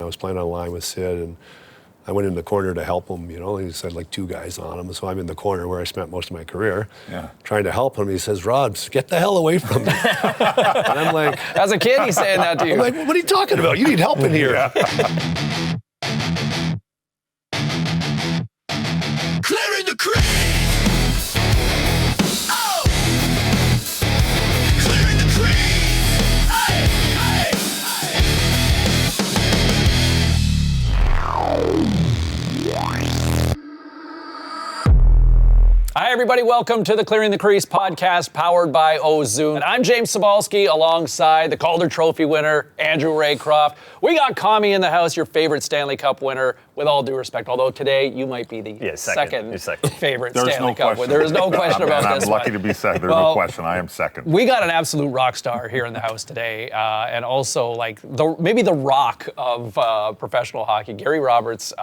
I was playing on a line with Sid, and I went in the corner to help him, He said like 2 guys on him. So I'm in the corner where I spent most of my career trying to help him. He says, "Rod, get the hell away from me." And I'm like... As a kid, he's saying that to you. I'm like, what are you talking about? You need help in here. Clearing the crease. Oh. Clearing the crease. Hey, hey, Hi, everybody. Welcome to the Clearing the Crease podcast powered by Ozone. And I'm James Cybulski alongside the Calder Trophy winner, Andrew Raycroft. We got Kami in the house, your favorite Stanley Cup winner, with all due respect. Although today you might be the second favorite Stanley Cup winner. There is no question about this. I'm lucky to be second. There's no question. I am second. We got an absolute rock star here in the house today. And also, like, maybe the rock of professional hockey, Gary Roberts.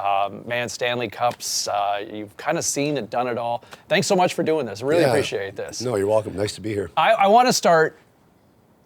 Man, Stanley Cups. You've kind of seen and done it all. Thanks so much for doing this. Really appreciate this. No, you're welcome. Nice to be here. I want to start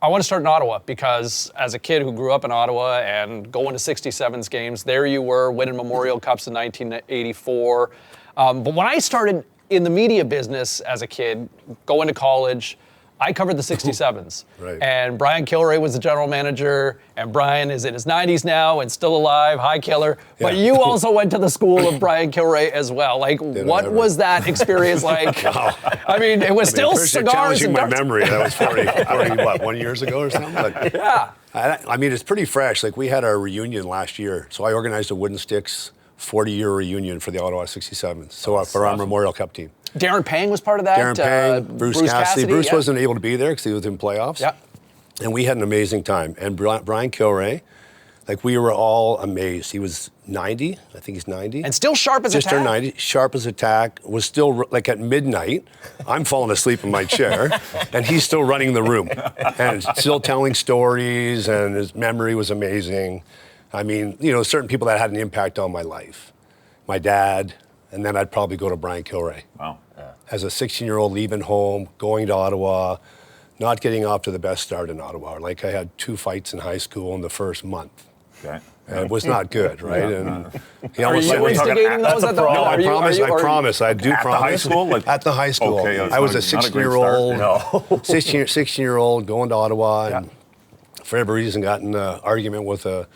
in Ottawa because as a kid who grew up in Ottawa and going to 67s games, there you were winning Memorial Cups in 1984. But when I started in the media business as a kid, going to college, I covered the 67s. Right. And Brian Kilray was the general manager, and Brian is in his 90s now and still alive. Hi, Killer. Yeah. But you also went to the school of Brian Kilray as well. Like, what was that experience like? I mean, it was still cigars challenging and my memory. That was 1 years ago or something? But yeah. I mean, it's pretty fresh. Like, we had our reunion last year. So I organized a Wooden Sticks 40-year reunion for the Ottawa 67s. So for our Memorial Cup team. Darren Pang was part of that. Darren Pang, Bruce Cassidy. Bruce wasn't able to be there because he was in playoffs. Yeah. And we had an amazing time. And Brian Kilray, like, we were all amazed. He was 90. I think he's 90. And still sharp as a tack. Just turned 90. Sharp as a tack. Was still, like, at midnight, I'm falling asleep in my chair, and he's still running the room. And still telling stories, and his memory was amazing. I mean, certain people that had an impact on my life. My dad. And then I'd probably go to Brian Kilray. Wow. Yeah. As a 16-year-old leaving home, going to Ottawa, not getting off to the best start in Ottawa. Like, I had 2 fights in high school in the first month. Okay. And it was not good, right? And he Are almost you said, instigating those at the no, I promise. I do at promise. The high school? Like, at the high school. Okay, I was a 16-year-old, 16-year-old going to Ottawa, and for whatever reason got in an argument with a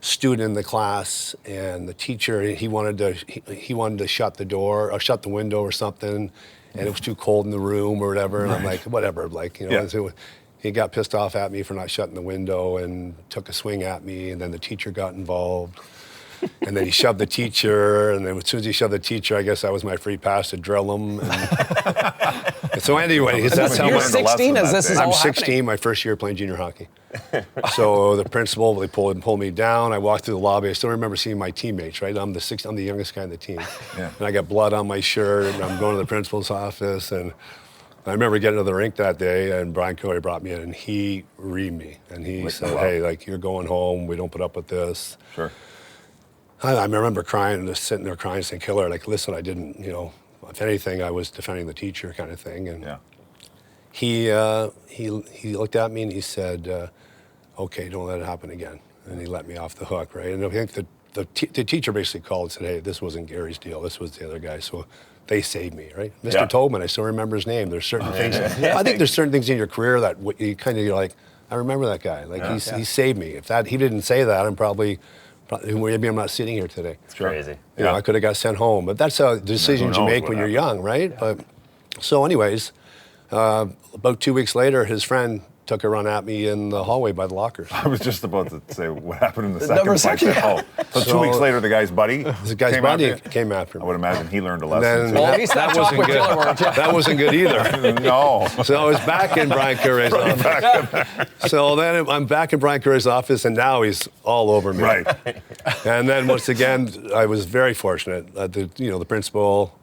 student in the class, and the teacher, he wanted to shut the door or shut the window or something, and it was too cold in the room or whatever. And I'm like, whatever, So he got pissed off at me for not shutting the window and took a swing at me, and then the teacher got involved. And then he shoved the teacher, and then as soon as he shoved the teacher, I guess that was my free pass to drill him. And so anyway, that's how you're 16 as this is all I'm 16, happening. my first year playing junior hockey. So the principal, they pulled me down. I walked through the lobby. I still remember seeing my teammates, right? I'm the youngest guy on the team. Yeah. And I got blood on my shirt, and I'm going to the principal's office, and I remember getting to the rink that day, and Brian Kilray brought me in, and he reamed me. And he said, hey, like, you're going home. We don't put up with this. Sure. I remember crying, just sitting there crying, saying, Killer, like, listen, I didn't, if anything, I was defending the teacher kind of thing. And he looked at me and he said, okay, don't let it happen again. And he let me off the hook, right? And I think the teacher basically called and said, hey, this wasn't Gary's deal. This was the other guy. So they saved me, right? Mr. Tobin, I still remember his name. There's certain things. I think there's certain things in your career that you're like, I remember that guy. Like, he saved me. If he didn't say that, maybe I'm not sitting here today. It's crazy. I could have got sent home. But that's a decision you make when you're young, right? Yeah. But so anyways, about 2 weeks later, his friend took a run at me in the hallway by the lockers. I was just about to say what happened in the second fight. So 2 weeks later, the guy's buddy came after me. I would imagine he learned a lesson. Well, at least that wasn't good. That wasn't good either. No. So I was back in Brian Kilray's office. So then I'm back in Brian Kilray's office, and now he's all over me. Right. And then once again, I was very fortunate. The principal,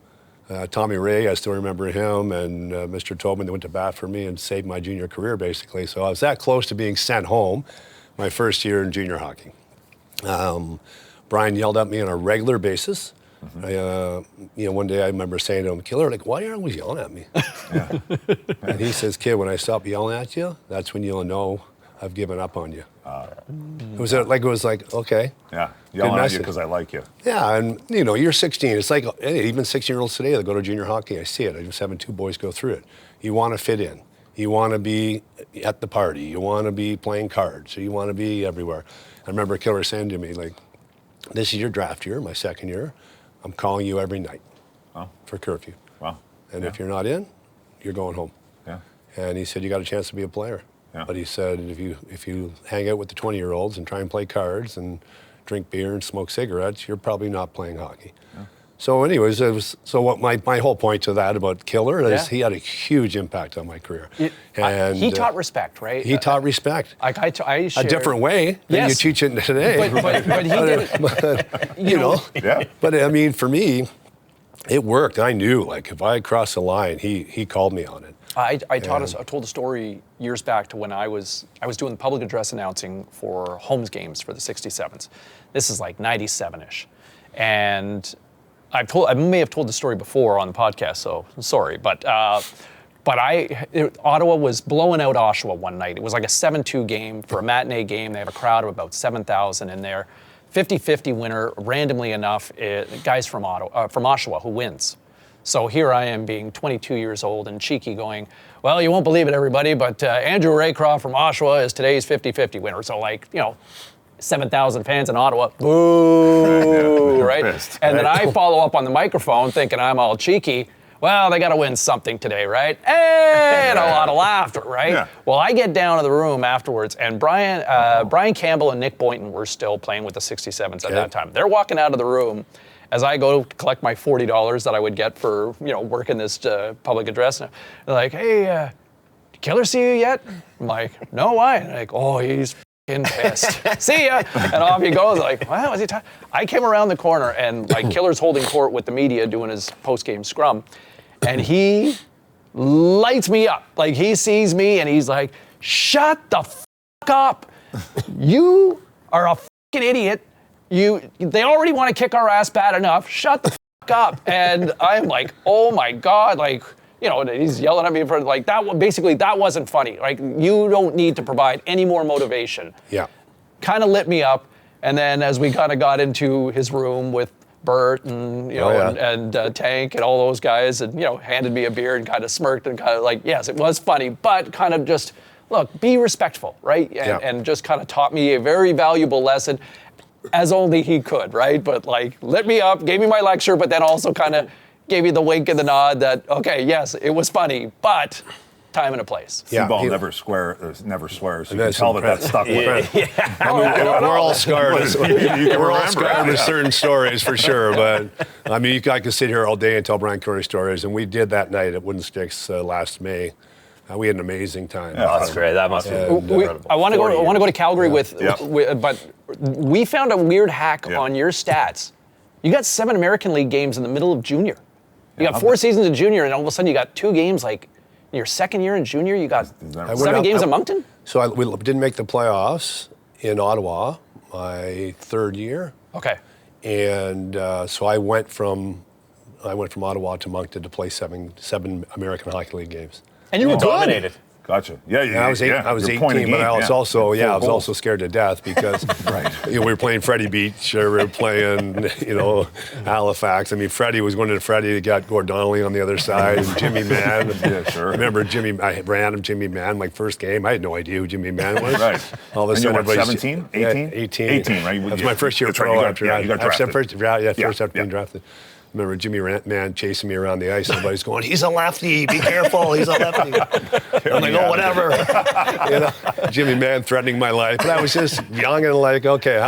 Tommy Ray, I still remember him, and Mr. Tobin, they went to bat for me and saved my junior career, basically. So I was that close to being sent home my first year in junior hockey. Brian yelled at me on a regular basis. One day I remember saying to him, Killer, like, why are you always yelling at me? And he says, kid, when I stop yelling at you, that's when you'll know I've given up on you. It was like okay. Yeah, yelling at you message. because I like you. Yeah, and you're 16. It's like even 16-year-olds today that go to junior hockey. I see it. I just having 2 boys go through it. You want to fit in. You want to be at the party. You want to be playing cards. You want to be everywhere. I remember Killer saying to me, like, this is your draft year, my second year. I'm calling you every night for curfew. Wow. And if you're not in, you're going home. Yeah. And he said, you got a chance to be a player. Yeah. But he said, if you hang out with the 20-year-olds and try and play cards and drink beer and smoke cigarettes, you're probably not playing hockey. Yeah. So anyways, what my whole point to that about Killer is he had a huge impact on my career. He taught respect, right? He taught respect. Like I shared, a different way than you teach it today. But he did it. you know. Yeah. But I mean, for me, it worked. I knew, like, if I crossed the line, he called me on it. I told a story years back to when I was doing the public address announcing for Homes games for the 67s. This is like 97-ish. And I may have told the story before on the podcast, so I'm sorry. But Ottawa was blowing out Oshawa one night. It was like a 7-2 game for a matinee game. They have a crowd of about 7,000 in there. 50-50 winner, randomly enough, guys from Oshawa who wins. So here I am being 22 years old and cheeky going, well, you won't believe it, everybody, but Andrew Raycroft from Oshawa is today's 50-50 winner. So 7,000 fans in Ottawa, boo, right? Pissed, and then I follow up on the microphone thinking I'm all cheeky. Well, they got to win something today, right? And a lot of laughter, right? Yeah. Well, I get down to the room afterwards, and Brian Campbell and Nick Boynton were still playing with the 67s at that time. They're walking out of the room as I go to collect my $40 that I would get for working this public address. And they're like, hey, did Killer see you yet? I'm like, no, why? And they're like, oh, he's f***ing pissed. See ya. And off he goes. Like, wow, was he talking? I came around the corner and like Killer's holding court with the media doing his post-game scrum. And he lights me up. Like he sees me and he's like, shut the f*** up. You are a f***ing idiot. They already want to kick our ass bad enough. Shut the f*** up. And I'm like, oh my God, like, he's yelling at me for like that. Basically, that wasn't funny. Like, you don't need to provide any more motivation. Yeah. Kind of lit me up. And then as we kind of got into his room with Bert and and Tank and all those guys, and handed me a beer and kind of smirked and kind of like, yes, it was funny, but kind of just look, be respectful, right? And just kind of taught me a very valuable lesson, as only he could, right? But like lit me up, gave me my lecture, but then also kind of gave me the wink and the nod that okay, yes, it was funny, but time and a place. Yeah, ball never swears. You can tell that stuck with him. We're all scarred. We're all scarred with Yeah. certain stories for sure. But I mean, I could sit here all day and tell Brian Curry stories, and we did that night at Wooden Sticks last May. We had an amazing time. Oh, that's great. That must be incredible. I want to go to Calgary but we found a weird hack on your stats. You got 7 American League games in the middle of junior. You got 4 seasons of junior, and all of a sudden you got 2 games like in your second year in junior. You got 7 games at Moncton. So we didn't make the playoffs in Ottawa my 3rd year. Okay. And so I went from Ottawa to Moncton to play seven American Hockey League games. And you were dominated. Gotcha. I was 18, but I was also scared to death because we were playing Freddie Beach, or we were playing Halifax. I mean, Freddie was going to Freddie. They got Gord Donnelly on the other side, and Jimmy Mann. Yeah, sure. I remember I ran him Jimmy Mann my first game. I had no idea who Jimmy Mann was. Right. All of a sudden, and you were 17, 18, 18, right? That's my first year pro. You got drafted. First after being drafted. I remember Jimmy Mann chasing me around the ice. Everybody's going, he's a lefty. Be careful. He's a lefty. I'm like, oh, whatever. Jimmy Mann threatening my life. But I was just young and like, okay,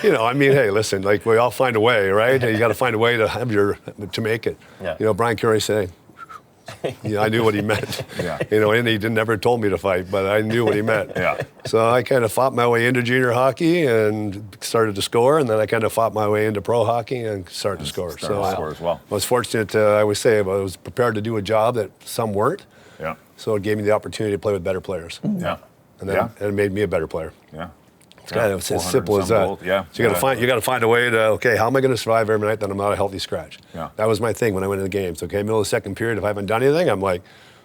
hey, listen, like we all find a way, right? You got to find a way to make it. Yeah. Brian Curry saying, I knew what he meant. And he never told me to fight, but I knew what he meant. So I kind of fought my way into junior hockey and started to score, and then I kind of fought my way into pro hockey and started to score. As well. I was fortunate, I always say, I was prepared to do a job that some weren't. Yeah. So it gave me the opportunity to play with better players. Yeah. And it made me a better player. Yeah. It's kind of as simple as that. Gold. Yeah. So you got to find a way to, okay, how am I going to survive every night that I'm not a healthy scratch? Yeah. That was my thing when I went into the games. Okay, middle of the second period, if I haven't done anything, I'm like,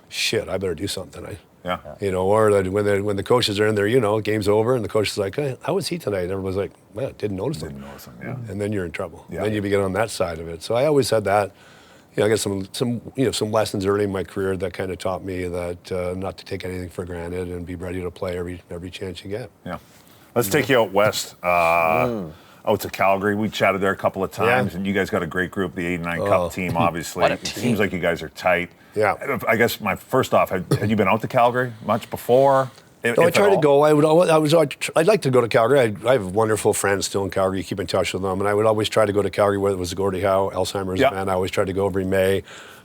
shit, I better do something. Yeah. You know, or that when the coaches are in there, you know, game's over, and the coach is like, hey, how was he tonight? And everyone's like, well, didn't notice him. Yeah. And then you're in trouble. Yeah. Then you begin on that side of it. So I always had that. You know, I got some lessons early in my career that kind of taught me that not to take anything for granted and be ready to play every chance you get. Yeah. Let's take you out west, out to Calgary. We chatted there a couple of times, and you guys got a great group, the 89 Cup team, obviously. What a It team. seems like you guys are tight. Yeah. I guess first off, had you been out to Calgary much before? No, I try to go. I'd like to go to Calgary. I have wonderful friends still in Calgary. Keep in touch with them, and I would always try to go to Calgary, whether it was the Gordie Howe Alzheimer's event. I always tried to go every May.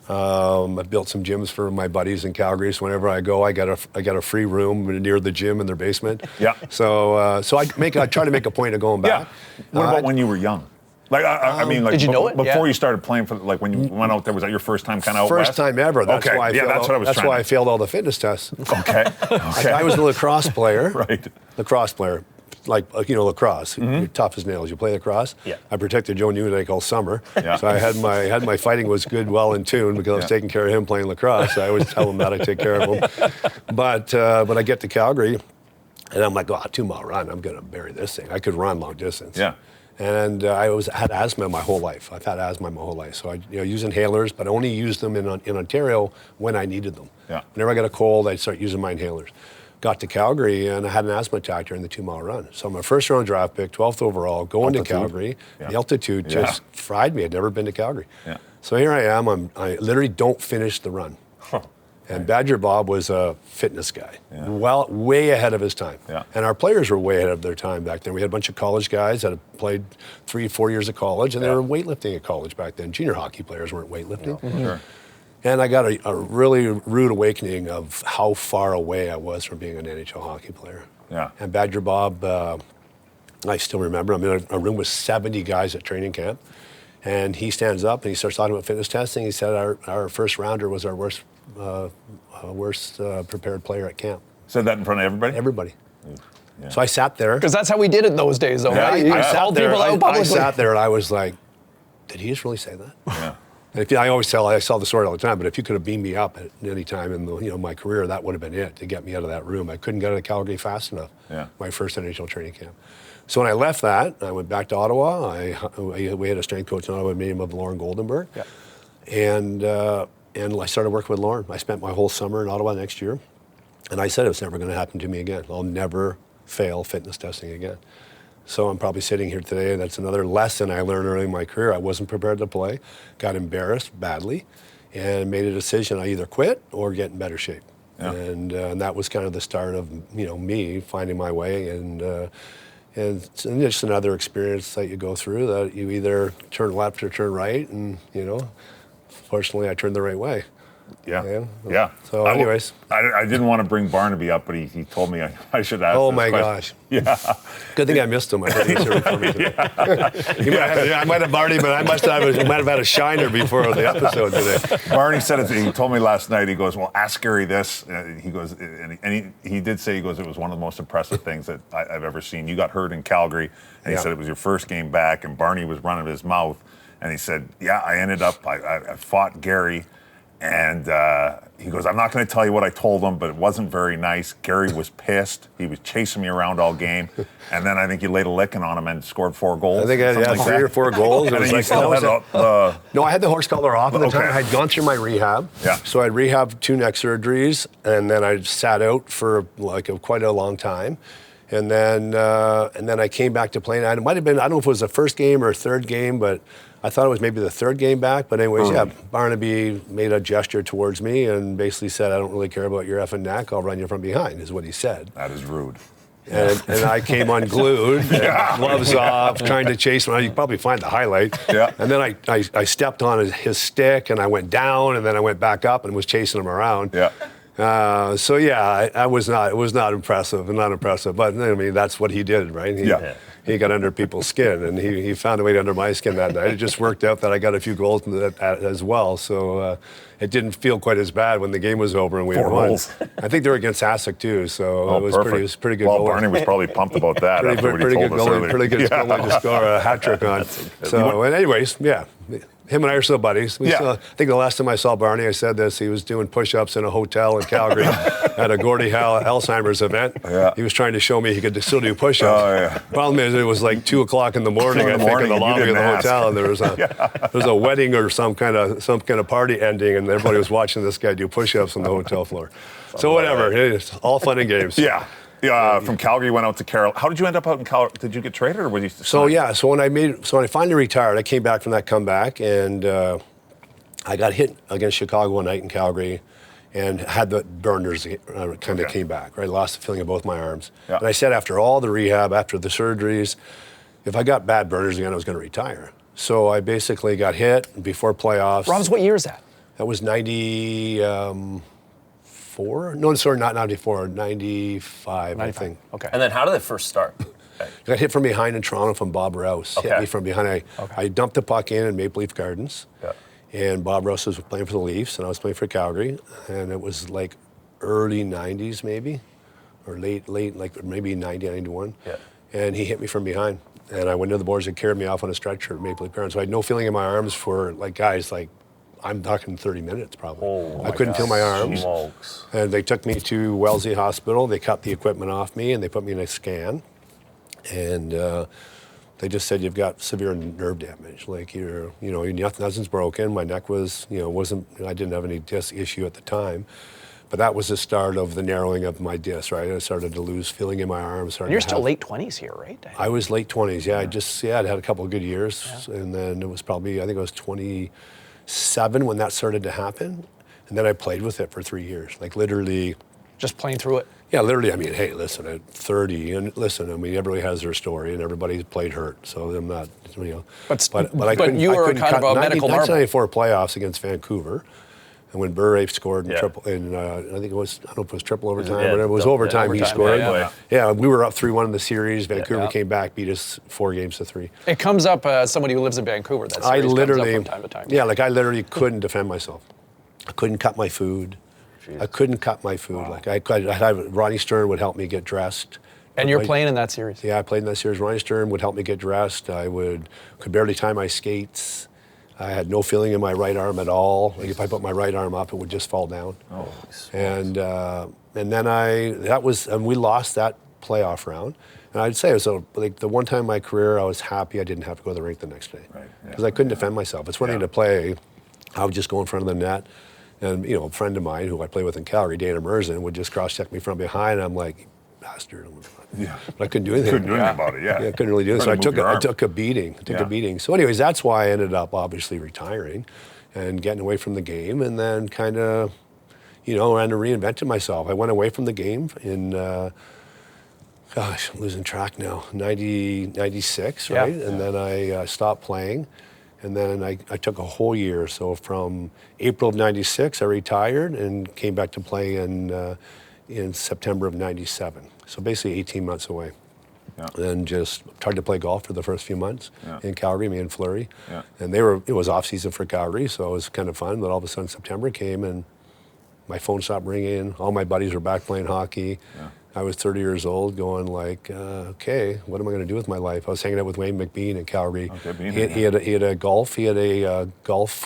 I built some gyms for my buddies in Calgary, so whenever I go, I got a free room near the gym in their basement. Yeah. So I try to make a point of going back. Yeah. What about when you were young? Like I mean, like did you know it? before Yeah. you started playing for, like when you went out there, was that your first time kind of out First west? time ever. That's okay. why I failed. That's what I was That's trying why to- I failed all the fitness tests. Okay. I was a lacrosse player. Right. Lacrosse player. Like, you know, lacrosse. You're tough as nails. You play lacrosse. Yeah. I protected Joe Newnick all summer. Yeah. So I had my fighting was good, well in tune because I was taking care of him playing lacrosse. I always tell him that I take care of him. But I get to Calgary, and I'm like, 2 mile run. I'm gonna bury this thing. I could run long distance. Yeah. And I had asthma my whole life. I've had asthma my whole life. So I use inhalers, but I only used them in Ontario when I needed them. Yeah. Whenever I got a cold, I'd start using my inhalers. Got to Calgary, and I had an asthma attack during the 2 mile run. So I'm a first round draft pick, 12th overall, going to Calgary. Yeah. The altitude just fried me. I'd never been to Calgary. Yeah. So here I am. I literally don't finish the run. And Badger Bob was a fitness guy, way ahead of his time. Yeah. And our players were way ahead of their time back then. We had a bunch of college guys that had played 3-4 years of college, and they were weightlifting at college back then. Junior hockey players weren't weightlifting. Sure. And I got a really rude awakening of how far away I was from being an NHL hockey player. Yeah. And Badger Bob, I still remember, I'm in a room with 70 guys at training camp, and he stands up and he starts talking about fitness testing. He said our first rounder was our worst prepared player at camp. Said that in front of everybody? Everybody. Yeah. So I sat there. Because that's how we did it those days, though, right? You called people out I publicly. sat there and I was like, did he just really say that? Yeah. And I always tell the story all the time, but if you could have beamed me up at any time in my career, that would have been it to get me out of that room. I couldn't get out of Calgary fast enough. Yeah. My first NHL training camp. So when I left that, I went back to Ottawa. We had a strength coach in Ottawa named him Lauren Goldenberg. Yeah. And I started working with Lauren. I spent my whole summer in Ottawa next year. And I said it's never going to happen to me again. I'll never fail fitness testing again. So I'm probably sitting here today. That's another lesson I learned early in my career. I wasn't prepared to play, got embarrassed badly, and made a decision. I either quit or get in better shape. Yeah. And that was kind of the start of me finding my way. And it's just another experience that you go through that you either turn left or turn right. And fortunately, I turned the right way. Yeah. So anyways. I didn't want to bring Barnaby up, but he told me I should ask Oh this my question. gosh. Yeah. Good thing I missed him. I thought he was here for me today. I might have Barney, but I might have had a shiner before the episode today. Barney said it. He told me last night. He goes, "Well, ask Gary this." He goes, and he did say, he goes, it was one of the most impressive things that I've ever seen. You got hurt in Calgary, and he said it was your first game back, and Barney was running his mouth, and he said, "Yeah, I ended up. I fought Gary." And he goes, I'm not going to tell you what I told him, but it wasn't very nice. Gary was pissed. He was chasing me around all game. And then I think you laid a licking on him and scored 4 goals. I think I had 3 or 4 goals. And It was then you like, still had no, I had the horse collar off at the time. I had gone through my rehab. Yeah. So I'd rehabbed 2 neck surgeries, and then I sat out for quite a long time. And then I came back to playing. It might have been, I don't know if it was the first game or third game, but I thought it was maybe the 3rd game back. But anyways, Barnaby made a gesture towards me and basically said, I don't really care about your effing neck. I'll run you from behind, is what he said. That is rude. And I came unglued, gloves off, trying to chase him. You can probably find the highlight. Yeah. And then I stepped on his stick, and I went down, and then I went back up and was chasing him around. Yeah. I was not. It was not impressive, But I mean, that's what he did, right? He got under people's skin, and he found a way to under my skin that night. It just worked out that I got a few goals as well, so it didn't feel quite as bad when the game was over and we 4 had won. goals. I think they were against Hasek too, so it was pretty good. Well, goal. Barney was probably pumped about that after what he told us earlier. Pretty good goal to score a hat trick on. So, anyways, Him and I are still buddies. I think the last time I saw Barney, I said this, he was doing push-ups in a hotel in Calgary at a Gordie Alzheimer's event. Yeah. He was trying to show me he could still do push-ups. Oh, yeah. Problem is, it was like 2 o'clock in the morning, I think, in the lobby of the hotel, and there was a wedding or some kind of party ending, and everybody was watching this guy do push-ups on the hotel floor. So whatever, it's all fun and games. Yeah. From Calgary, you went out to Carol. How did you end up out in Calgary? Did you get traded, or was you? So when I finally retired, I came back from that comeback, and I got hit against Chicago one night in Calgary, and had the burners kind of came back. Right, lost the feeling of both my arms, and I said after all the rehab, after the surgeries, if I got bad burners again, I was going to retire. So I basically got hit before playoffs. Robs, what year is that? That was 94? No, sorry, not 94, 95, I think. Okay. And then how did it first start? I got hit from behind in Toronto from Bob Rouse. Hit me from behind. I dumped the puck in Maple Leaf Gardens. Yeah. And Bob Rouse was playing for the Leafs, and I was playing for Calgary. And it was like early 90s maybe, or late, like maybe 90, 91. Yeah. And he hit me from behind. And I went to the boards and carried me off on a stretcher at Maple Leaf Gardens. So I had no feeling in my arms for, I'm talking 30 minutes probably. Oh, I couldn't feel my arms. Smokes. And they took me to Wellesley Hospital. They cut the equipment off me and they put me in a scan. And they just said, you've got severe nerve damage. Like nothing's broken. My neck was, I didn't have any disc issue at the time. But that was the start of the narrowing of my disc, right? I started to lose feeling in my arms. And you're still late 20s here, right? I was late 20s, yeah. I'd had a couple of good years. Yeah. And then it was probably, I think it was 27 when that started to happen. And then I played with it for 3 years, like literally. Just playing through it? Yeah, literally. I mean, hey, listen, at 30, and listen, I mean, everybody has their story, and everybody's played hurt, so I'm not, But I couldn't, you were kind of a medical marvel. 1994 playoffs against Vancouver, and when Burray scored in triple, in I think it was, I don't know if it was triple overtime, but it was overtime he scored. Yeah, we were up 3-1 in the series. Vancouver came back, beat us 4 games to 3. It comes up as somebody who lives in Vancouver. That series comes up from time to time. Yeah, like I literally couldn't defend myself. I couldn't cut my food. I couldn't cut my food. Wow. Like I'd have Ronnie Stern would help me get dressed. And you're playing in that series? Yeah, I played in that series. Ronnie Stern would help me get dressed. I could barely tie my skates. I had no feeling in my right arm at all. Like if I put my right arm up, it would just fall down. Oh, and then we lost that playoff round. And I'd say it was like the one time in my career I was happy I didn't have to go to the rink the next day. Because I couldn't defend myself. It's one thing to play. I would just go in front of the net. And, a friend of mine who I play with in Calgary, Dana Merzen, would just cross-check me from behind. And I'm like, bastard. But I couldn't do anything. Couldn't do anything about it, Yeah, I couldn't really do it. So I took a beating. So anyways, that's why I ended up obviously retiring and getting away from the game, and then kind of, and reinvented myself. I went away from the game in, I'm losing track now, 96, right? And then I stopped playing. And then I took a whole year. So from April of 96, I retired and came back to play in September of 97. So basically 18 months away. Yeah. And just tried to play golf for the first few months in Calgary, me and Fleury. Yeah. And it was off season for Calgary, so it was kind of fun. But all of a sudden September came and my phone stopped ringing. All my buddies were back playing hockey. Yeah. I was 30 years old going like, okay, what am I going to do with my life? I was hanging out with Wayne McBean in Calgary. He had a golf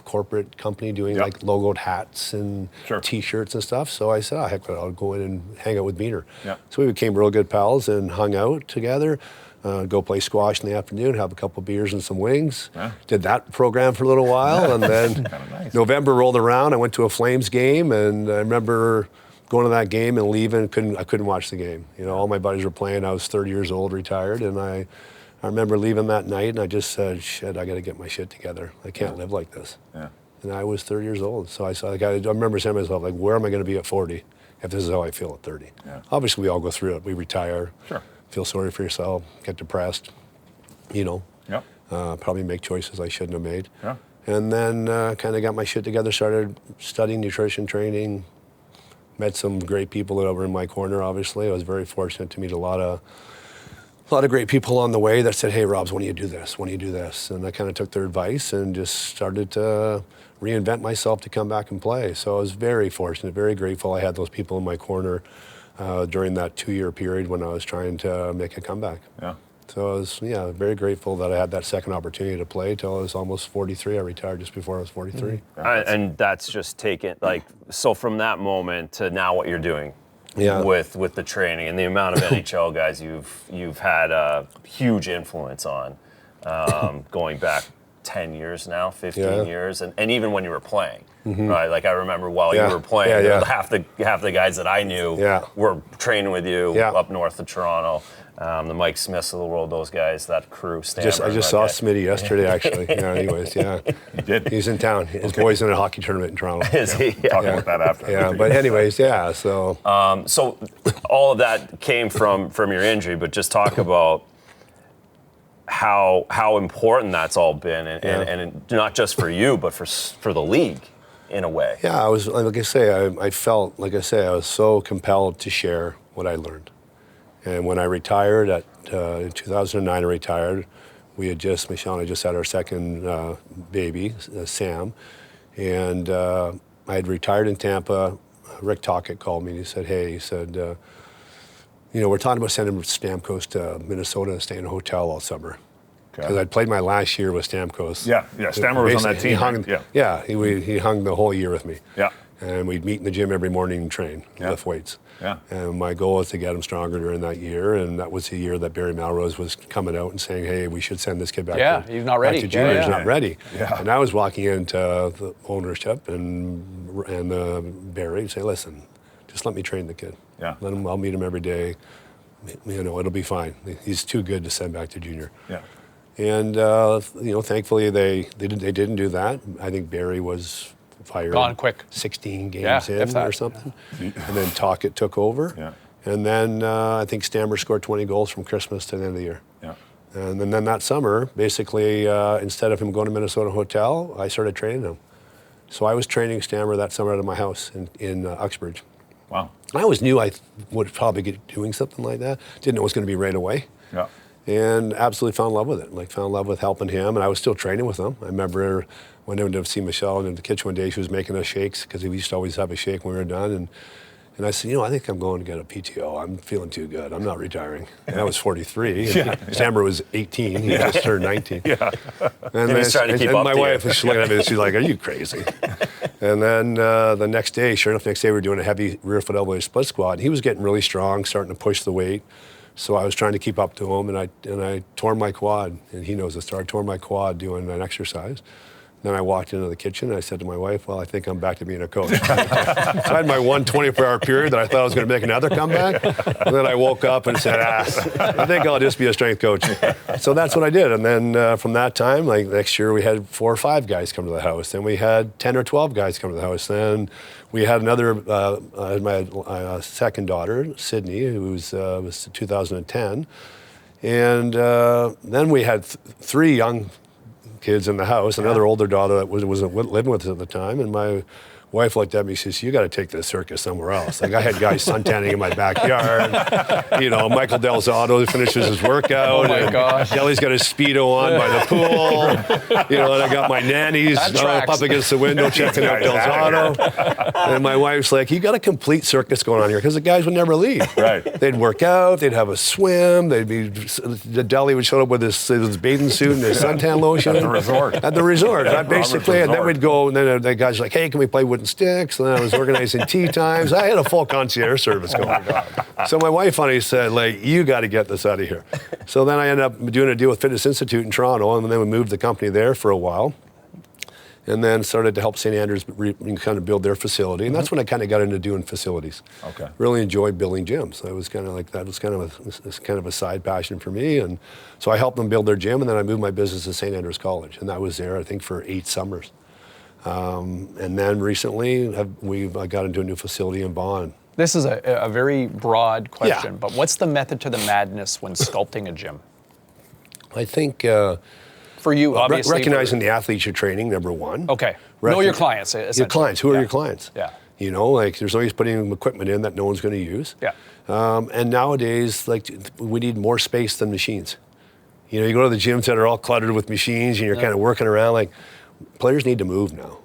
corporate company doing like logoed hats and T-shirts and stuff. So I said, heck, I'll go in and hang out with Beaner. Yeah. So we became real good pals and hung out together. Go play squash in the afternoon, have a couple beers and some wings. Yeah. Did that program for a little while, and then nice. November rolled around. I went to a Flames game, and I remember going to that game and leaving. I couldn't watch the game. All my buddies were playing. I was 30 years old, retired, and I remember leaving that night, and I just said, "Shit, I got to get my shit together. I can't live like this." Yeah. And I was 30 years old, so I remember saying to myself, like, "Where am I going to be at 40 if this is how I feel at 30?" Yeah. Obviously, we all go through it. We retire. Sure. Feel sorry for yourself, get depressed, probably make choices I shouldn't have made. Yeah. And then kind of got my shit together, started studying nutrition training, met some great people that were in my corner, obviously. I was very fortunate to meet a lot of great people on the way that said, "Hey, Robs, when do you do this? When do you do this?" And I kind of took their advice and just started to reinvent myself to come back and play. So I was very fortunate, very grateful I had those people in my corner during that 2-year period when I was trying to make a comeback. Yeah. So I was, very grateful that I had that second opportunity to play till I was almost 43. I retired just before I was 43. And that's just taken, so from that moment to now what you're doing Yeah. with the training and the amount of NHL guys you've had a huge influence on, going back 10 years now, 15 years, and even when you were playing, right? Like I remember while you were playing, half the guys that I knew were training with you up north of Toronto. The Mike Smiths of the world, those guys, that crew, Stammer. I just saw Smitty yesterday, actually. Anyways, You did? he's in town. His boy's in a hockey tournament in Toronto. Is he? Talk about that after. Yeah, but anyways, so. So all of that came from your injury, but just talk about how important that's all been, and not just for you, but for the league in a way. Yeah, I was, like I say, I felt, like I say, I was so compelled to share what I learned. And when I retired, in 2009 I retired, Michelle and I just had our second baby, Sam, and I had retired in Tampa. Rick Tocchet called me and he said, we're talking about sending Stamkos to Minnesota and staying in a hotel all summer. Because I'd played my last year with Stamkos. Yeah, Stammer was on that team. He hung the whole year with me. Yeah. And we'd meet in the gym every morning and train, lift weights. Yeah. And my goal was to get him stronger during that year, and that was the year that Barry Melrose was coming out and saying, hey, we should send this kid back he's not ready. back to junior. He's not ready. Yeah. And I was walking into the ownership and Barry and say, listen, just let me train the kid. Yeah. I'll meet him every day. It'll be fine. He's too good to send back to junior. Yeah. And thankfully they didn't do that. I think Barry was fired gone quick, 16 games in or something. Yeah. And then Tocchet took over. Yeah. And then I think Stammer scored 20 goals from Christmas to the end of the year. Yeah. And then that summer, basically, instead of him going to Minnesota Hotel, I started training him. So I was training Stammer that summer out of my house in Uxbridge. Wow. I always knew I would probably get doing something like that. Didn't know it was going to be right away. Yeah. And absolutely fell in love with it. Fell in love with helping him, and I was still training with him. I remember went in to see Michelle in the kitchen one day. She was making us shakes because we used to always have a shake when we were done. And I said, I think I'm going to get a PTO. I'm feeling too good. I'm not retiring. And I was 43. And Stammer was 18. He just turned 19. Yeah. And He was trying to keep up my to wife you. was looking at me and she's like, are you crazy? And then the next day, sure enough, we were doing a heavy rear foot elbow split squat. And he was getting really strong, starting to push the weight. So I was trying to keep up to him, and I tore my quad, and he knows the story. I tore my quad doing an exercise. Then I walked into the kitchen, and I said to my wife, well, I think I'm back to being a coach. So I had my one 24-hour period that I thought I was going to make another comeback. And then I woke up and said, I think I'll just be a strength coach. So that's what I did. And then from that time, next year, we had 4 or 5 guys come to the house. Then we had 10 or 12 guys come to the house. Then we had another, my second daughter, Sidney, who was 2010. And then we had 3 young kids in the house, another older daughter that wasn't living with us at the time, and my wife looked at me, she says, you got to take this circus somewhere else. I had guys suntanning in my backyard. Michael Del Zotto finishes his workout. Oh my gosh. Kelly's got his Speedo on by the pool. And I got my nannies up against the window checking out Del Zotto. And my wife's like, you got a complete circus going on here, because the guys would never leave. Right. They'd work out, they'd have a swim, the deli would show up with his bathing suit and his suntan lotion. At the resort. At the resort. Yeah, Basically, and then we'd go, and then the guys were like, hey, can we play wooden sticks? And then I was organizing tea times. I had a full concierge service going. So my wife finally said, you got to get this out of here. So then I ended up doing a deal with Fitness Institute in Toronto, and then we moved the company there for a while. And then started to help St. Andrews kind of build their facility. And that's when I kind of got into doing facilities. Okay. Really enjoyed building gyms. I was kind of that was kind of a side passion for me. And so I helped them build their gym, and then I moved my business to St. Andrews College. And that was there, I think, for 8 summers. And then recently, I got into a new facility in Vaughan. This is a very broad question, but what's the method to the madness when sculpting a gym? I think for you, obviously, recognizing the athletes you're training, number one. Okay. Know your clients. Your clients. Who are your clients? Yeah. There's always putting equipment in that no one's going to use. Yeah. And nowadays, we need more space than machines. You go to the gyms that are all cluttered with machines, and you're kind of working around. Players need to move now.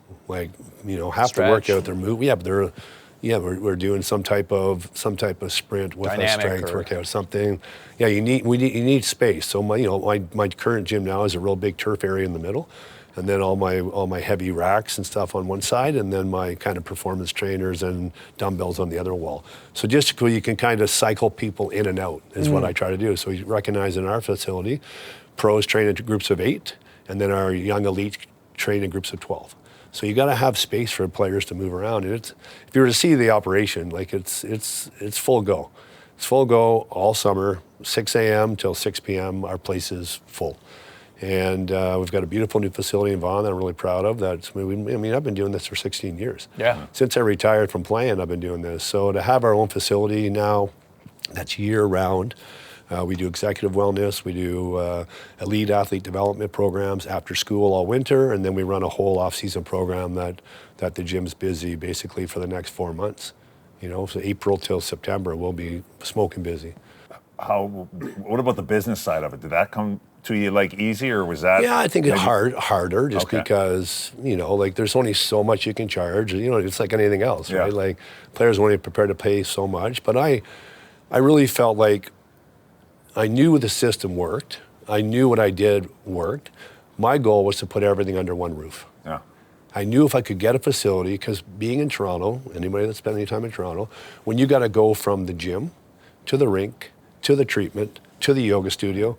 Half the workout they're moving. Yeah, but Yeah, we're doing some type of sprint with Dynamic a strength or- workout, something. Yeah, you need space. So my current gym now is a real big turf area in the middle, and then all my heavy racks and stuff on one side, and then my kind of performance trainers and dumbbells on the other wall. So just so you can kind of cycle people in and out is what I try to do. So you recognize in our facility, pros train in groups of 8, and then our young elite train in groups of 12. So you got to have space for players to move around. And if you were to see the operation, like it's full go. It's full go all summer, 6 a.m. till 6 p.m. Our place is full. And we've got a beautiful new facility in Vaughan that I'm really proud of. I've been doing this for 16 years. Yeah. Since I retired from playing, I've been doing this. So to have our own facility now that's year round, we do executive wellness, we do elite athlete development programs after school all winter, and then we run a whole off-season program that the gym's busy basically for the next 4 months. So April till September, we'll be smoking busy. What about the business side of it? Did that come to you like easy, or was that? Yeah, I think it's harder just Okay. because, there's only so much you can charge. It's like anything else, Yeah. right? Like players are only prepared to pay so much, but I really felt like I knew the system worked. I knew what I did worked. My goal was to put everything under one roof. Yeah. I knew if I could get a facility, because being in Toronto, anybody that's spent any time in Toronto, when you got to go from the gym to the rink, to the treatment, to the yoga studio,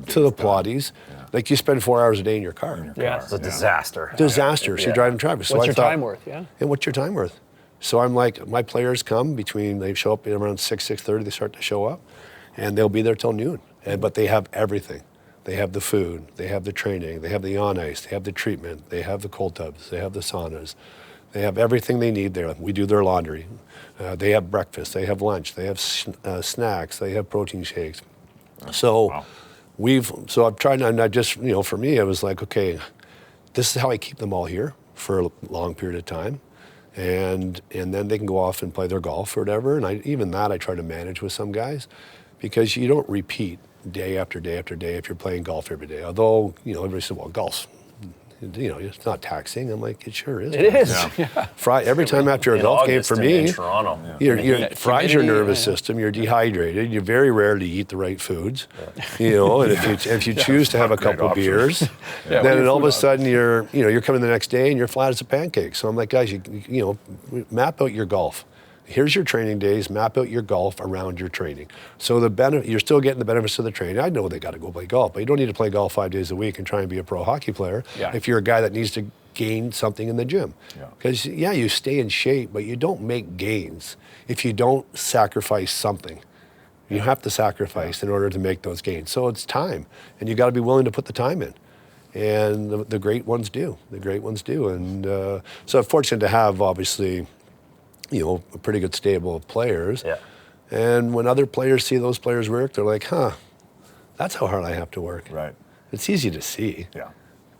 to the Pilates, like you spend 4 hours a day in your car. Yeah. It's a disaster. Disaster. So you're driving traffic. So What's I your thought, time worth? Yeah. And what's your time worth? So I'm like, my players come they show up around 6:30, they start to show up, and they'll be there till noon. But they have everything. They have the food, they have the training, they have the on ice, they have the treatment, they have the cold tubs, they have the saunas. They have everything they need there. We do their laundry. They have breakfast, they have lunch, they have snacks, they have protein shakes. So I've tried, and I just, for me, it was like, okay, this is how I keep them all here for a long period of time. And then they can go off and play their golf or whatever. And I try to manage with some guys, because you don't repeat day after day after day if you're playing golf every day. Although, everybody says, well, golf's, it's not taxing. I'm like, it sure is. It is. Yeah. Every time after a In golf game August for in me, Toronto. fries your humidity, nervous system. You're dehydrated. You very rarely eat the right foods. And if you choose to have a Great couple options. beers, then all of a sudden you're coming the next day and you're flat as a pancake. So I'm like, guys, you map out your golf. Here's your training days. Map out your golf around your training. So you're still getting the benefits of the training. I know they got to go play golf, but you don't need to play golf 5 days a week and try and be a pro hockey player if you're a guy that needs to gain something in the gym. Because you stay in shape, but you don't make gains if you don't sacrifice something. You have to sacrifice in order to make those gains. So it's time, and you got to be willing to put the time in. And the great ones do. The great ones do. And so I'm fortunate to have, obviously, a pretty good stable of players. Yeah. And when other players see those players work, they're like, that's how hard I have to work. Right. It's easy to see. Yeah.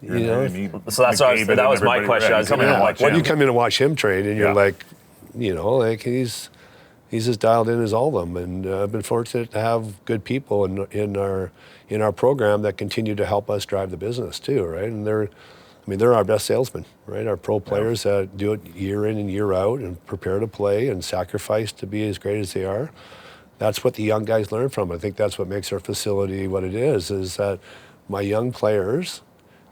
So that's what that was my question. I was coming in to and watch When him. you come in and watch him train, and you're Yeah. like, he's as dialed in as all of them. And I've been fortunate to have good people in our program that continue to help us drive the business too, right? And they're our best salesmen, right? Our pro players that do it year in and year out and prepare to play and sacrifice to be as great as they are. That's what the young guys learn from. I think that's what makes our facility what it is that my young players,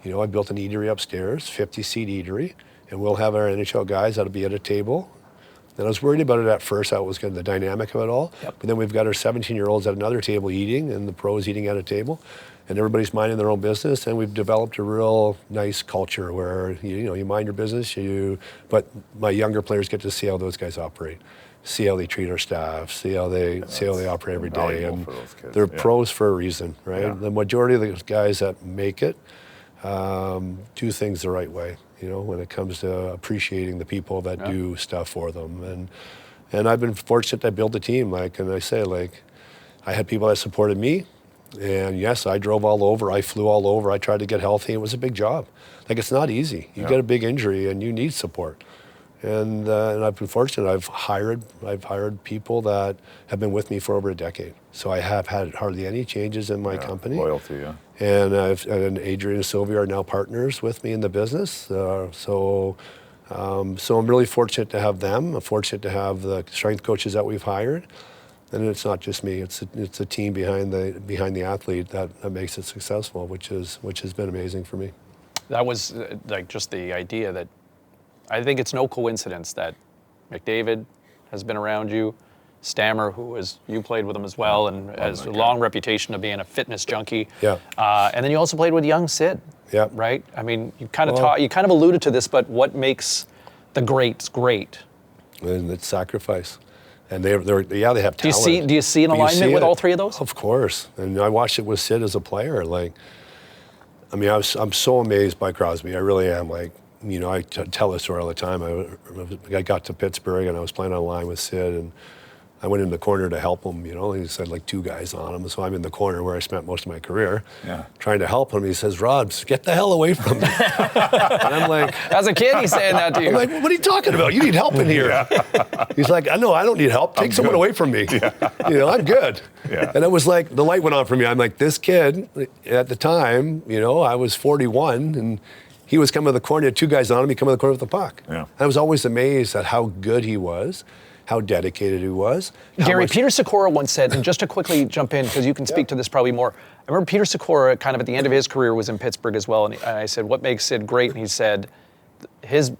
I built an eatery upstairs, 50-seat eatery, and we'll have our NHL guys that'll be at a table. And I was worried about it at first, how it was going to the dynamic of it all. Yep. But then we've got our 17-year-olds at another table eating, and the pros eating at a table, and everybody's minding their own business. And we've developed a real nice culture where you mind your business. But my younger players get to see how those guys operate, see how they treat our staff, see how they operate every day. valuable And for those kids, they're yeah. pros for a reason, right? Yeah. The majority of the guys that make it do things the right way. When it comes to appreciating the people that do stuff for them. And I've been fortunate to build a team. I had people that supported me. And yes, I drove all over. I flew all over. I tried to get healthy. It was a big job. It's not easy. You get a big injury and you need support. And I've been fortunate. I've hired people that have been with me for over a decade. So I have had hardly any changes in my company. Loyalty, yeah. And Adrian and Sylvia are now partners with me in the business. So So I'm really fortunate to have them. I'm fortunate to have the strength coaches that we've hired. And it's not just me; it's a team behind the athlete that makes it successful, which has been amazing for me. That was like just the idea that I think it's no coincidence that McDavid has been around you, Stammer, you played with him as well, and has a long reputation of being a fitness junkie. Yeah. And then you also played with young Sid. Yeah. Right. I mean, you kind of alluded to this, but what makes the greats great? And it's sacrifice. And they have talent. Do you see an alignment with all three of those? Of course. And I watched it with Sid as a player. I'm so amazed by Crosby. I really am. I tell this story all the time. I got to Pittsburgh and I was playing on a line with Sid, and I went in the corner to help him. He said two guys on him. So I'm in the corner where I spent most of my career, trying to help him. He says, "Rob, get the hell away from me." And I'm like, as a kid, he's saying that to you. I'm like, "What are you talking about? You need help in here." He's like, "No, I don't need help. Take someone away from me. I'm good." Yeah. And it was like the light went on for me. I'm like, this kid at the time, I was 41, and he was coming to the corner. He had two guys on him. He came to the corner with the puck. Yeah. I was always amazed at how good he was, how dedicated he was. Gary, Peter Sikora once said, and just to quickly jump in, because you can speak to this probably more. I remember Peter Sikora, kind of at the end of his career, was in Pittsburgh as well, and I said, "What makes Sid great?" And he said, his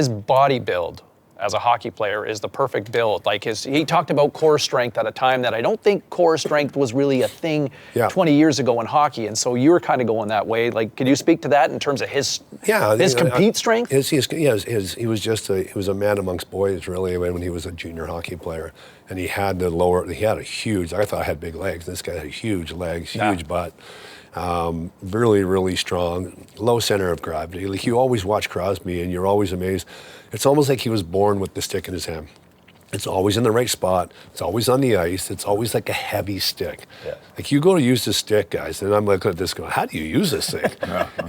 body build as a hockey player is the perfect build. He talked about core strength at a time that I don't think core strength was really a thing 20 years ago in hockey, and so you were kind of going that way. Could you speak to that in terms of his compete strength? He was a man amongst boys, really, when he was a junior hockey player, and he had a huge. I thought I had big legs. This guy had huge legs, huge butt. Really, really strong, low center of gravity. You always watch Crosby and you're always amazed. It's almost like he was born with the stick in his hand. It's always in the right spot. It's always on the ice. It's always like a heavy stick. Yeah. You go to use the stick, guys, and I'm looking at this going, how do you use this thing?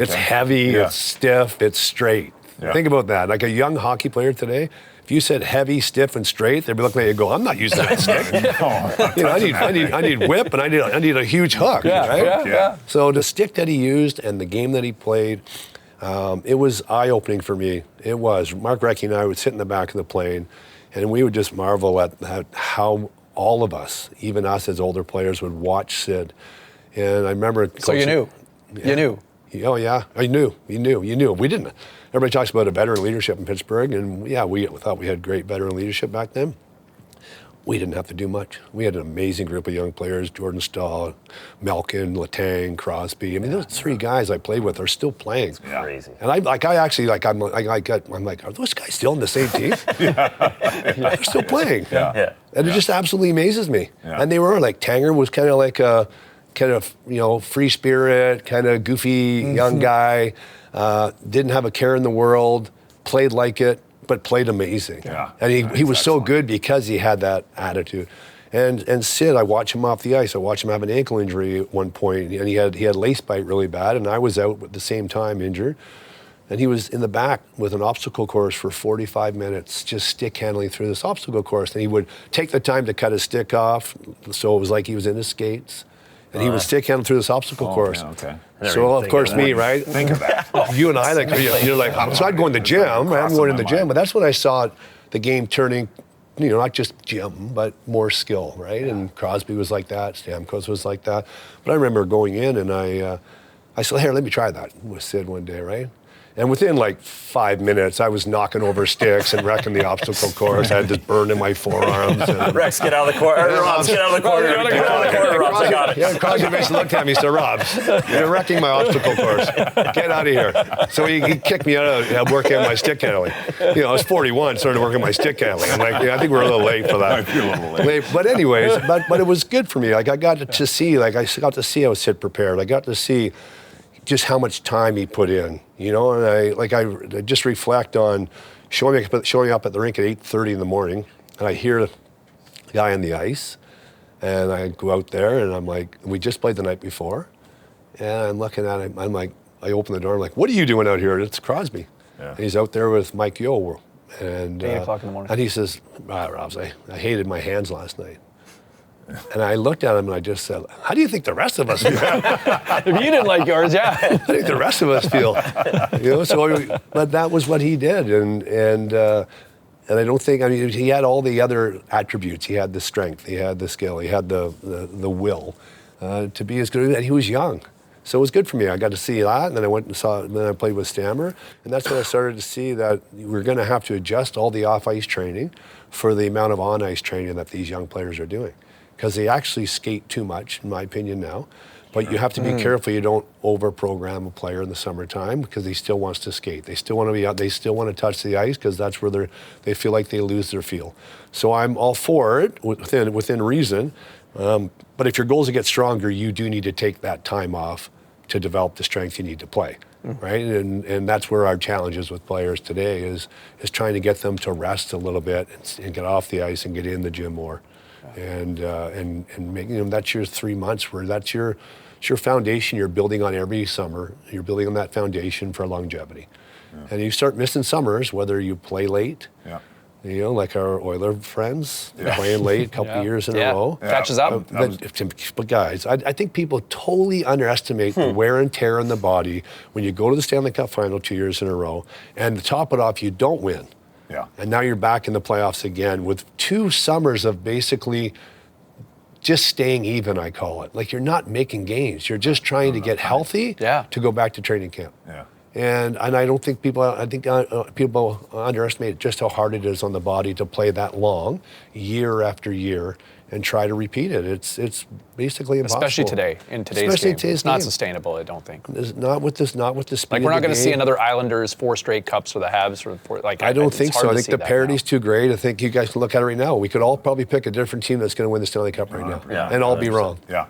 It's heavy, it's stiff, it's straight. Yeah. Think about that. Like a young hockey player today, if you said heavy, stiff, and straight, they'd be looking at you and go, I'm not using that stick. I need whip, and I need a huge hook. Right? Yeah. So the stick that he used and the game that he played, it was eye-opening for me. It was. Mark Recchi and I would sit in the back of the plane, and we would just marvel at how all of us, even us as older players, would watch Sid. And I remember... So you knew? Yeah. You knew? Oh, yeah. I knew. You knew. We didn't. Everybody talks about a veteran leadership in Pittsburgh, and we thought we had great veteran leadership back then. We didn't have to do much. We had an amazing group of young players: Jordan Stahl, Malkin, Letang, Crosby. I mean, those three guys I played with are still playing. It's crazy. And I'm like, are those guys still in the same team? They're still playing. Yeah. And it just absolutely amazes me. Yeah. And they were Tanger was kind of like a free spirit, kind of goofy young guy. Didn't have a care in the world, played like it, but played amazing. Yeah, and he was so good because he had that attitude. And Sid, I watched him off the ice. I watched him have an ankle injury at one point, and he had lace bite really bad, and I was out at the same time injured. And he was in the back with an obstacle course for 45 minutes, just stick handling through this obstacle course. And he would take the time to cut his stick off, so it was like he was in his skates. And he would stick handle through this obstacle course. Yeah, okay. So of course me, right? Think of that. You and I, you're like, so I'd go in the gym. I'm going in the gym, but that's when I saw the game turning, not just gym, but more skill, right? Yeah. And Crosby was like that, Stamkos was like that. But I remember going in and I said, here, let me try that with Sid one day, right? And within 5 minutes, I was knocking over sticks and wrecking the obstacle course. I had this burn in my forearms. Rex, get out of the corner. Robs, get out of the corner. Get out of the corner, Robs. I got it. Yeah, Crosby basically looked at me and said, Robs, you're wrecking my obstacle course. Get out of here. So he kicked me out of working on my stick handling. I was 41, started working my stick handling. I'm like, I think we're a little late for that. I feel a little late. But anyways, but it was good for me. I got to see how Sid prepared. I got to see just how much time he put in, and I just reflect on showing up at the rink at 8:30 in the morning, and I hear the guy on the ice, and I go out there, and I'm like, we just played the night before, and I'm looking at him, I open the door, I'm like, what are you doing out here? It's Crosby. Yeah. And he's out there with Mike Yeo, and 8 o'clock in the morning. And he says, Robs, I hated my hands last night. And I looked at him and I just said, how do you think the rest of us feel? If you didn't like yours, yeah. How do you think the rest of us feel? But that was what he did. And I don't think, he had all the other attributes. He had the strength, he had the skill, he had the will to be as good, and he was young. So it was good for me. I got to see that, and then I went and saw it, and then I played with Stammer, and that's when I started to see that we're going to have to adjust all the off-ice training for the amount of on-ice training that these young players are doing. Because they actually skate too much, in my opinion now. But you have to be careful you don't over-program a player in the summertime because he still wants to skate. They still want to be out. They still want to touch the ice because that's where they feel like they lose their feel. So I'm all for it within reason. But if your goal is to get stronger, you do need to take that time off to develop the strength you need to play, right? And that's where our challenge is with players today is trying to get them to rest a little bit and get off the ice and get in the gym more. And making that's your 3 months where that's your foundation you're building on every summer. You're building on that foundation for longevity. Yeah. And you start missing summers, whether you play late, like our Oiler friends, playing late a couple years in a row. Yeah. Catches up. But guys, I think people totally underestimate the wear and tear on the body when you go to the Stanley Cup final 2 years in a row, and to top it off, you don't win. Yeah. And now you're back in the playoffs again with 2 summers of basically just staying even, I call it. Like you're not making gains. You're just trying to get healthy to go back to training camp. Yeah. And I don't think people underestimate just how hard it is on the body to play that long, year after year, and try to repeat it. It's basically impossible. Especially today, in today's game. It's not sustainable, I don't think. Not with the speed. Like we're not going to see another Islanders 4 straight cups for the Habs. I don't think so. I think the parity's too great. I think you guys can look at it right now. We could all probably pick a different team that's going to win the Stanley Cup right now, and all be wrong. Yeah.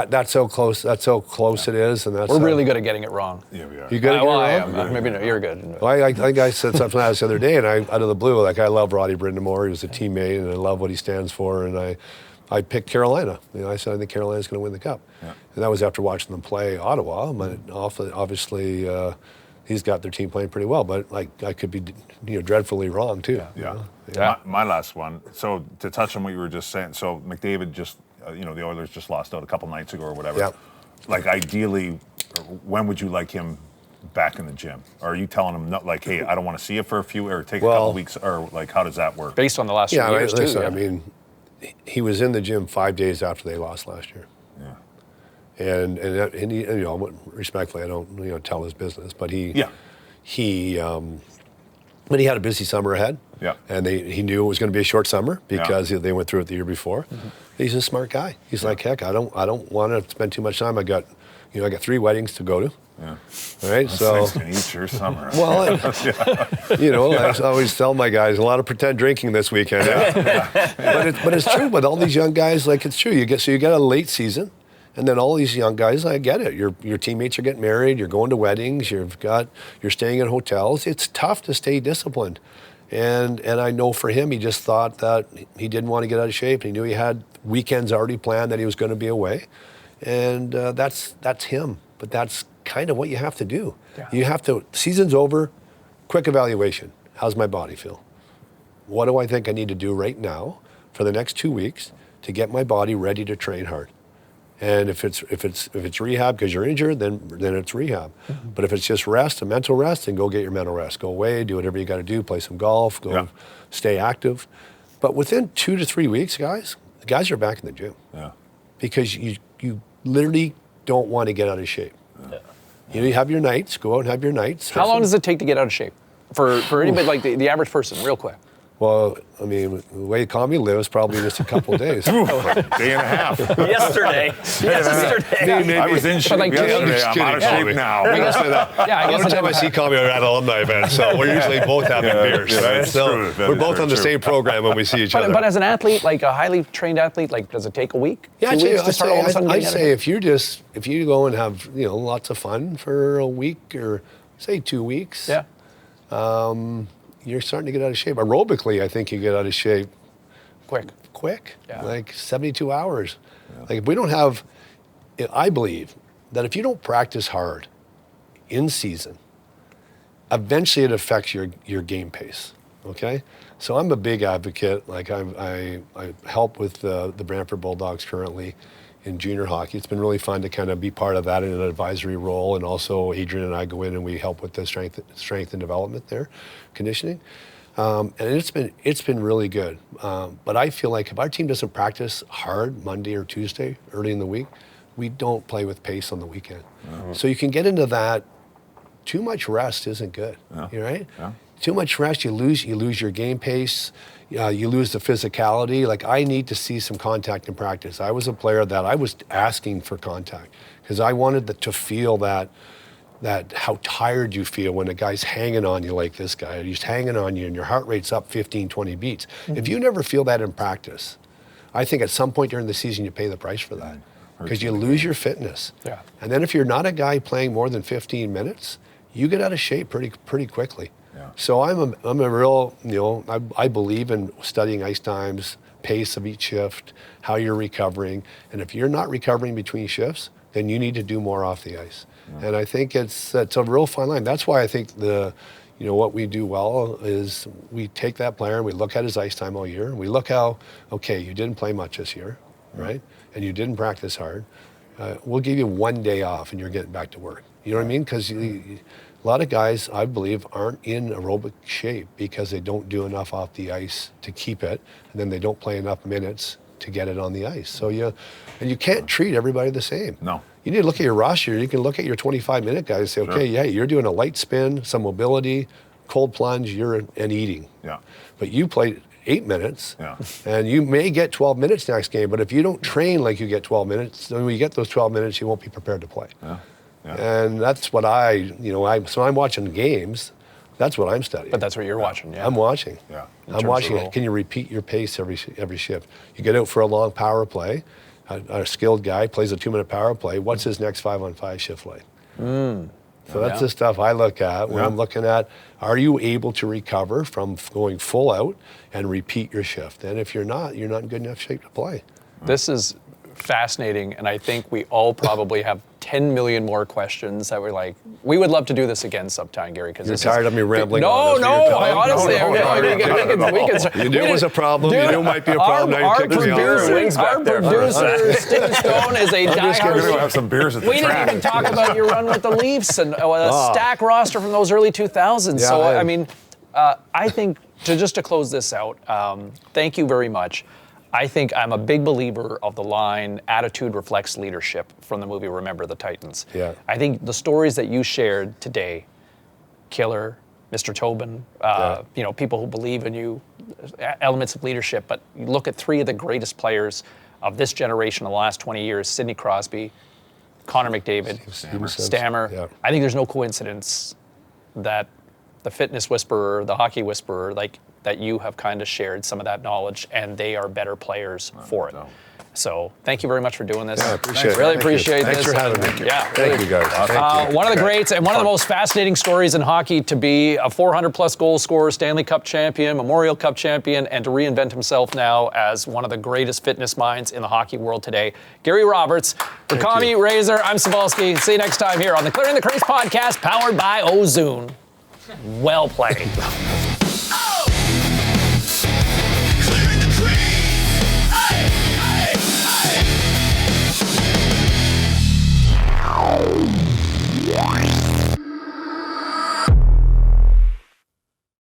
That's how close. That's how close it is, and that's. We're really good at getting it wrong. Yeah, we are. You good at getting it wrong? Maybe no, you're good. Well, I think I said something else the other day, and out of the blue, I love Roddy Brindamore. He was a teammate, and I love what he stands for, and I picked Carolina. I said I think Carolina's going to win the Cup. Yeah. And that was after watching them play Ottawa. But obviously, he's got their team playing pretty well. But I could be, dreadfully wrong too. Yeah. My last one. So to touch on what you were just saying. So McDavid just, the Oilers just lost out a couple nights ago or whatever. Yeah. Like ideally, when would you like him back in the gym? Or are you telling him hey, I don't want to see you for a few or take a couple weeks, or how does that work? Based on the last few years too. Listen, I mean, he was in the gym 5 days after they lost last year. Yeah. And he, respectfully, I don't, tell his business, but he had a busy summer ahead. Yeah. And he knew it was going to be a short summer because they went through it the year before. Mm-hmm. He's a smart guy. He's like, heck, I don't want to spend too much time. I got 3 weddings to go to. Yeah. All right. So can eat your summer. Well, I always tell my guys a lot of pretend drinking this weekend. But it's true. With all these young guys, it's true. You get a late season, and then all these young guys, I get it. Your teammates are getting married. You're going to weddings. You're staying in hotels. It's tough to stay disciplined, and I know for him, he just thought that he didn't want to get out of shape. He knew he had weekends already planned that he was going to be away, and that's him. But that's kind of what you have to do. Yeah. You have to, season's over, quick evaluation. How's my body feel? What do I think I need to do right now for the next 2 weeks to get my body ready to train hard? And if it's rehab because you're injured, then it's rehab. Mm-hmm. But if it's just rest, a mental rest, then go get your mental rest. Go away, do whatever you got to do, play some golf, stay active. But within 2 to 3 weeks, the guys are back in the gym. Yeah. Because you literally don't want to get out of shape. Yeah. You have your nights, go out and have your nights. How long does it take to get out of shape? For anybody like the average person, real quick. Well, I mean, the way Tommy lives, probably just a couple of days. Day and a half. Yesterday. Maybe. I was in shape yesterday. I'm out of shape now. Every time I see Tommy, we're at alumni events, so we're usually both having beers. Right? So we're both on the same program when we see each other. But as an athlete, like a highly trained athlete, does it take a week? Yeah, I'd say if you go and have lots of fun for a week or say 2 weeks. Yeah. You're starting to get out of shape. Aerobically, I think you get out of shape quick, like 72 hours. Yeah. If we don't have, I believe that if you don't practice hard in season, eventually it affects your game pace. Okay, so I'm a big advocate. Like I help with the Brantford Bulldogs currently in junior hockey. It's been really fun to kind of be part of that in an advisory role, and also Adrian and I go in and we help with the strength and development there, conditioning, and it's been really good. But I feel like if our team doesn't practice hard Monday or Tuesday early in the week, we don't play with pace on the weekend. So you can get into that. Too much rest isn't good. You right? Yeah. Too much rest, you lose your game pace, you lose the physicality. Like, I need to see some contact in practice. I was a player that I was asking for contact because I wanted to feel that how tired you feel when a guy's hanging on you like this guy. He's hanging on you and your heart rate's up 15, 20 beats. If you never feel that in practice, I think at some point during the season you pay the price for that because you lose your fitness. Yeah. And then if you're not a guy playing more than 15 minutes, you get out of shape pretty quickly. Yeah. So I'm a real, I believe in studying ice times, pace of each shift, how you're recovering. And if you're not recovering between shifts, then you need to do more off the ice. Yeah. And I think it's a real fine line. That's why I think what we do well is we take that player and we look at his ice time all year and we look how, okay, you didn't play much this year, right? And you didn't practice hard. We'll give you 1 day off and you're getting back to work. You know what I mean? Because a lot of guys, I believe, aren't in aerobic shape because they don't do enough off the ice to keep it, and then they don't play enough minutes to get it on the ice. So you can't treat everybody the same. No. You need to look at your roster. You can look at your 25-minute guys and say, okay, yeah, you're doing a light spin, some mobility, cold plunge, and eating. Yeah. But you played 8 minutes, and you may get 12 minutes next game, but if you don't train like you get 12 minutes, then when you get those 12 minutes, you won't be prepared to play. Yeah. Yeah. And that's what so I'm watching games. That's what I'm studying. But that's what you're watching, yeah. I'm watching. Yeah. I'm watching it. Can you repeat your pace every shift? You get out for a long power play. A skilled guy plays a 2-minute power play. What's his next 5-on-5 shift like? So that's the stuff I look at when I'm looking at, are you able to recover from going full out and repeat your shift? And if you're not in good enough shape to play. This is fascinating, and I think we all probably have 10 million more questions that we're like, we would love to do this again sometime, Gary. Because you're tired of me rambling. No, honestly, you knew it was a problem. You knew it might be a problem. Our producer, Steve Stone, is a diehard. We're going to have some beers at the track. We didn't even talk about your run with the Leafs and a stack roster from those early 2000s. Yeah, so I mean, I think to close this out, thank you very much. I think I'm a big believer of the line, attitude reflects leadership, from the movie Remember the Titans. Yeah. I think the stories that you shared today, Killer, Mr. Tobin, people who believe in you, elements of leadership, but you look at 3 of the greatest players of this generation in the last 20 years, Sidney Crosby, Connor McDavid, Stammer. Yeah. I think there's no coincidence that the fitness whisperer, the hockey whisperer, that you have kind of shared some of that knowledge, and they are better players for it. So thank you very much for doing this. Yeah, I appreciate it. Really appreciate this. Thanks for having me. Yeah, thank you guys. Thank you. One of the greats and one of the most fascinating stories in hockey, to be a 400-plus goal scorer, Stanley Cup champion, Memorial Cup champion, and to reinvent himself now as one of the greatest fitness minds in the hockey world today. Gary Roberts. For Kami, Razor, I'm Cebulski. See you next time here on the Clearing the Crease podcast, powered by Ozone. Well played.